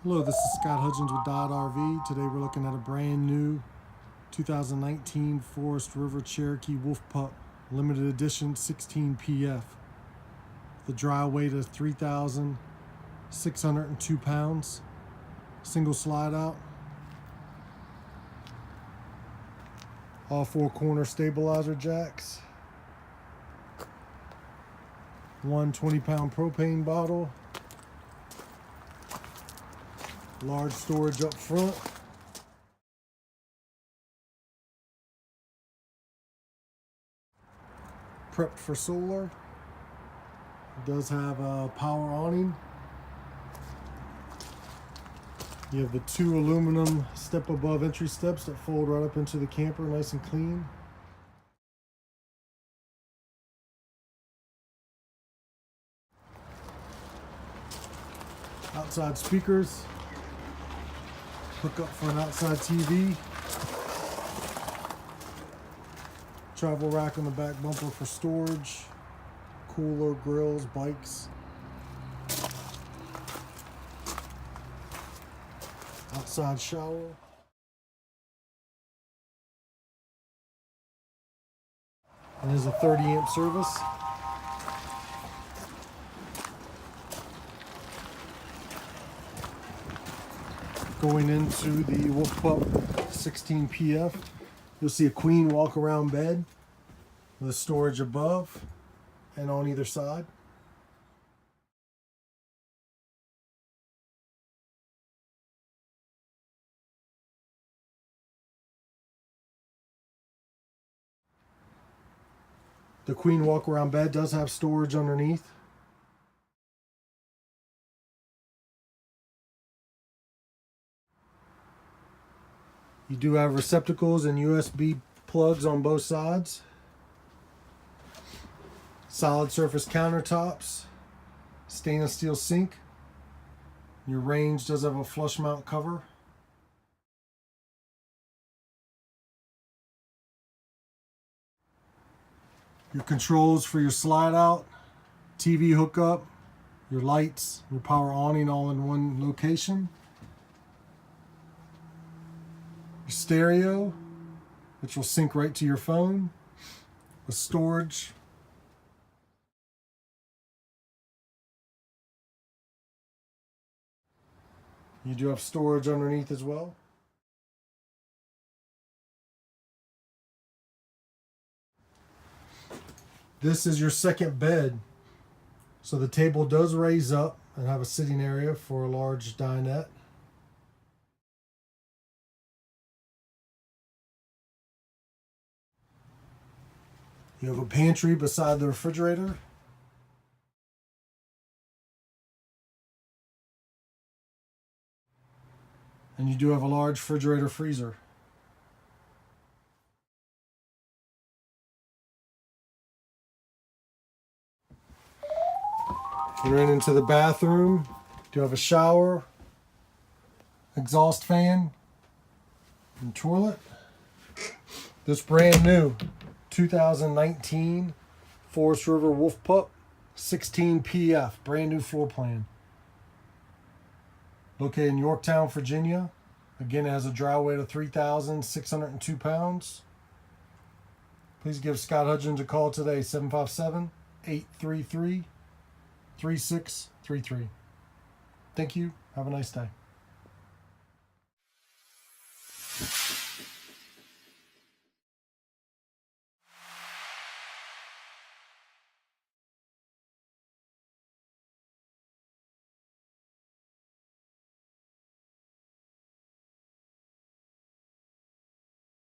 Hello, this is Scott Hudgins with Dodd RV. Today we're looking at a brand new 2019 Forest River Cherokee Wolf Pup limited edition 16PF. The dry weight is 3,602 pounds. Single slide out. All four corner stabilizer jacks. One 20-pound propane bottle. Large storage up front. Prepped for solar. It does have a power awning. You have the two aluminum step above entry steps that fold right up into the camper, nice and clean. Outside speakers. Hook up for an outside TV. Travel rack on the back bumper for storage. Cooler, grills, bikes. Outside shower. And there's a 30-amp service. Going into the Wolf Pup 16PF, you'll see a queen walk around bed with storage above and on either side. The queen walk around bed does have storage underneath. You do have receptacles and USB plugs on both sides. Solid surface countertops. Stainless steel sink. Your range does have a flush mount cover. Your controls for your slide out, TV hookup, your lights, your power awning all in one location. Your stereo, which will sync right to your phone, with storage. You do have storage underneath as well. This is your second bed. So the table does raise up and have a sitting area for a large dinette. You have a pantry beside the refrigerator. And you do have a large refrigerator freezer. You're into the bathroom. You have a shower, exhaust fan, and toilet. This brand new 2019 Forest River Wolf Pup 16PF, brand new floor plan. Located in Yorktown, Virginia. Again, it has a dry weight of 3,602 pounds. Please give Scott Hudgins a call today, 757-833-3633. Thank you. Have a nice day.